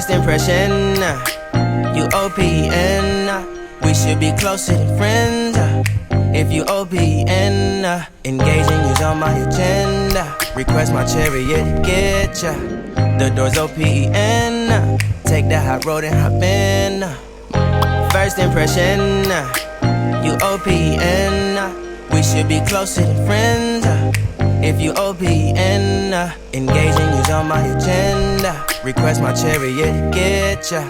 First impression, you OPN, we should be closer than friends. If you OPN, engaging you's on my agenda. Request my chariot to get ya. The door's OPN, take the high road and hop in. First impression, you OPN, we should be closer than friends. If you OPN, engaging you's on my agenda. Request my chariot to get ya.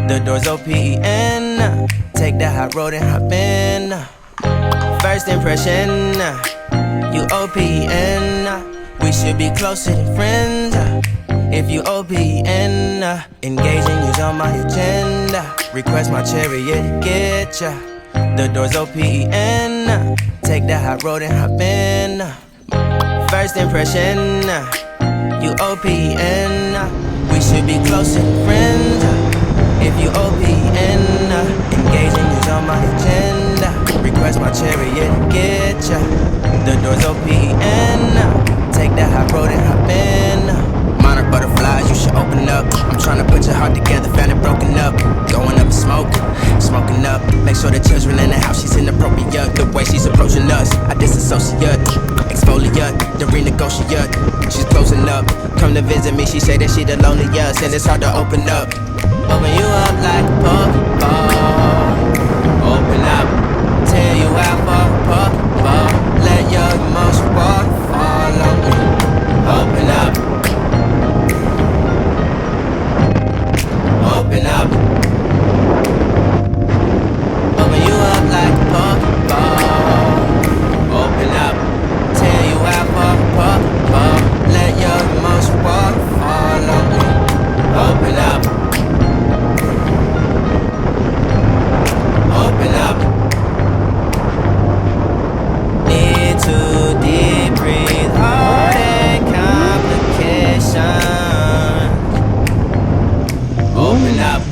The door's OPN, take the high road and hop in. First impression, you OPN, we should be closer than friends. If you OPN, engaging you's on my agenda. Request my chariot to get ya. The door's OPN, take the high road and hop in. First impression, you OPN, we should be closer than friends. If you OPN, engaging you's on my agenda. Request my chariot to get ya. The door's OPN, take the high road and hop in. Monarch butterflies, you should open up. I'm trying to put your heart together, found it broken up. Going up and smoking up. Make sure the children in the house, she's inappropriate. The way she's approaching us, I disassociate. Exfoliate, the renegotiate. She's closing up, come to visit me. She say that she the loneliest, and it's hard to open up. Open you up like a puppy. Open up, tell you how far, let your emotions fall on me. Open up, open up. Open you up like a puppy. Open up, tell you how far, let your emotions fall on me. Open up, open up. Need to deep breathe, heart and complications. Open up.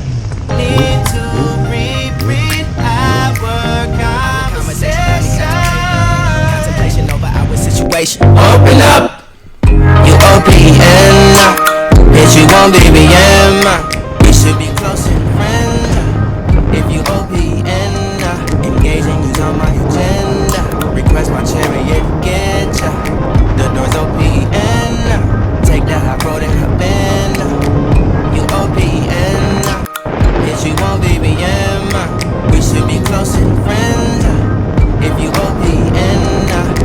Need to reread our conversation. Contemplation over our situation. Open up. You OPN, bitch, you won't BBM. We should be closer than friends. If you OPN, engaging you's on my agenda. Request my chariot to get ya. The door's OPN, take the high road and hop in. You OPN, bitch, you won't BBM. We should be closer than friends. If you OPN,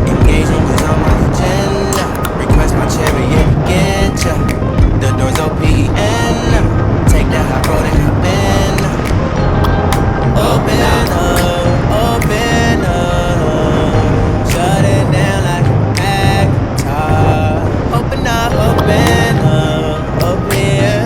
engaging you's on my agenda. Request my chariot to get ya. The door's OPN, take the high road and hop in. Open up, shut it down like an actor. Open up, open up, open it.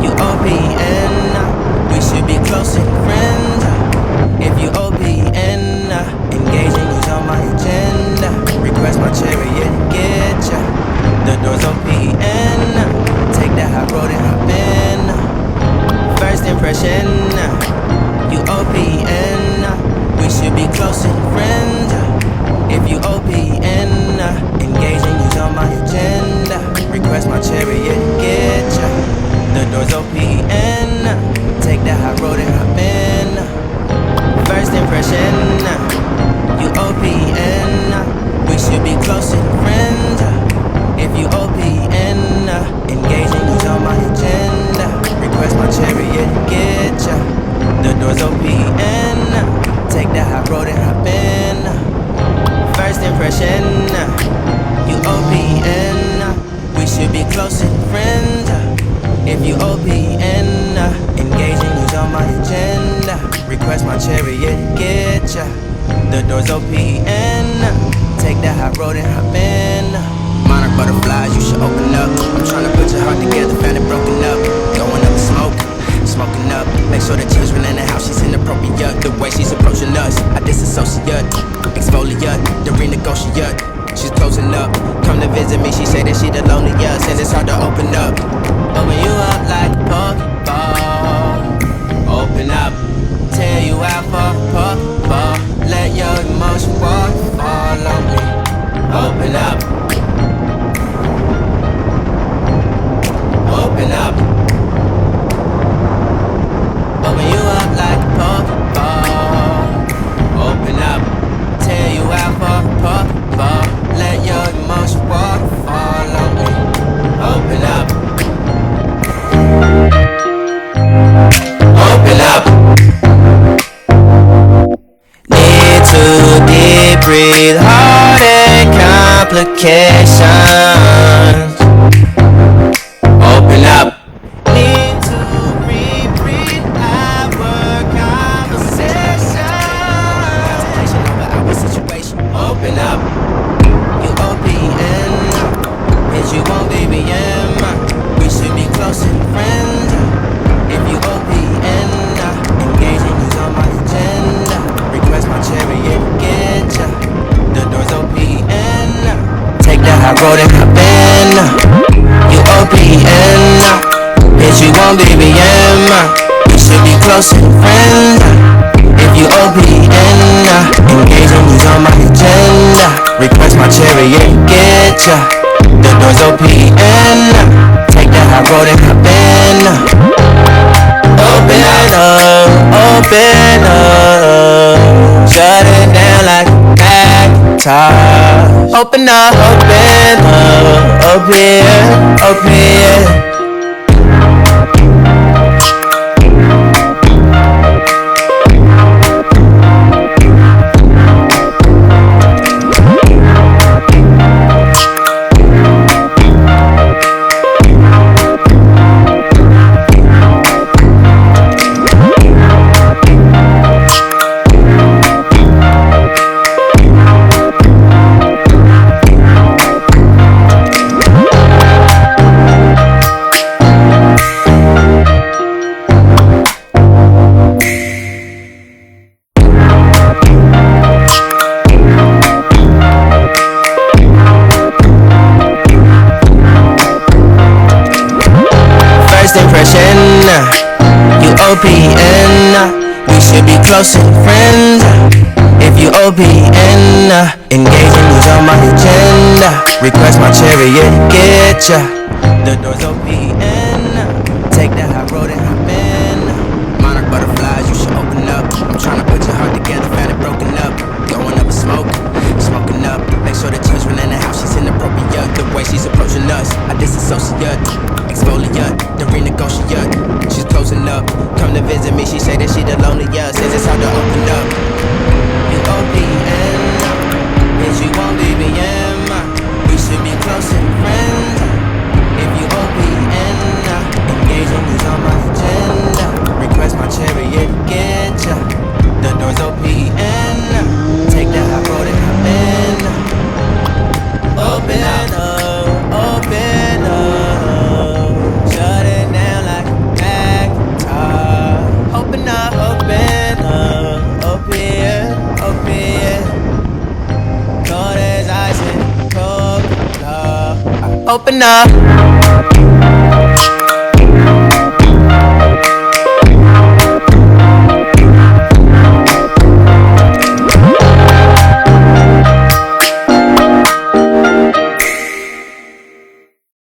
You OPN, we should be closer than friends. If you OPN, engaging you's on my agenda. Request my chariot to get ya. The door's OPN, take the high road and hop in. First impression, you OPN, we should be closer than friends. If you OPN, engaging you's on my agenda. Request my chariot to get ya. The door's OPN, take the high road and hop in. First impression, you OPN, we should be closer than friends. If you OPN, engaging you's on my agenda. Request my chariot to get ya. The doors open. Take that high road and hop in. Monarch butterflies, you should open up. I'm tryna put your heart together, found it broken up. Going up in smoke, smoking up. Make sure the children in the house, she's inappropriate. The way she's approaching us, I disassociate. Exfoliate, the renegotiate. She's closing up, come to visit me. She say that she the loneliest, and it's hard to open up. Open you up like a Pokeball. Open up, tear you out for a Pokeball. Let your emotion waterfall on me. Open up. Open up. Open you up like a Pokeball. Open up, tear you out for a Pokeball. Let your emotion waterfall on me. Open up. Open up. Need to deep breathe, heart and complications. Open up. Need to reread our conversation. Contemplation over our situation. Open up. You OPN. Is you on BBM? We should be closer than friends. If you OPN, engaging you's on my agenda. Request my chariot, get ya. The doors OPN. Take that high road and hop in. You OPN. Bitch, you on BBM. We should be closer than friends. If you OPN, engaging you's on my agenda. Request my chariot, get ya. The doors OPN. Take that high road and hop in. Open up, open up. Shut it down like a Macintosh. Open up, open up. OPN, we should be closer than friends. If you OPN, engaging you's on my agenda. Request my chariot, get ya. The doors OPN. Take that high road and hop in. Monarch butterflies, you should open up. I'm tryna put your heart together, found it broken up. Going up in smoke, smoking up. Make sure the children in the house, she's inappropriate. The way she's approaching us, I disassociate. Exfoliate, the renegotiate. She's closing up, come to visit me. She say that she the loneliest, says it's hard to open up. You OPN, is you on BBM? We should be closer than friends. If you OPN, engaging you's on my agenda. Request my chariot, get ya. The doors OPN. Take that high road and hop in. Open up, open up. Shut it down like a Macintosh. Open up, open. Cold as ice and cold love. Open up.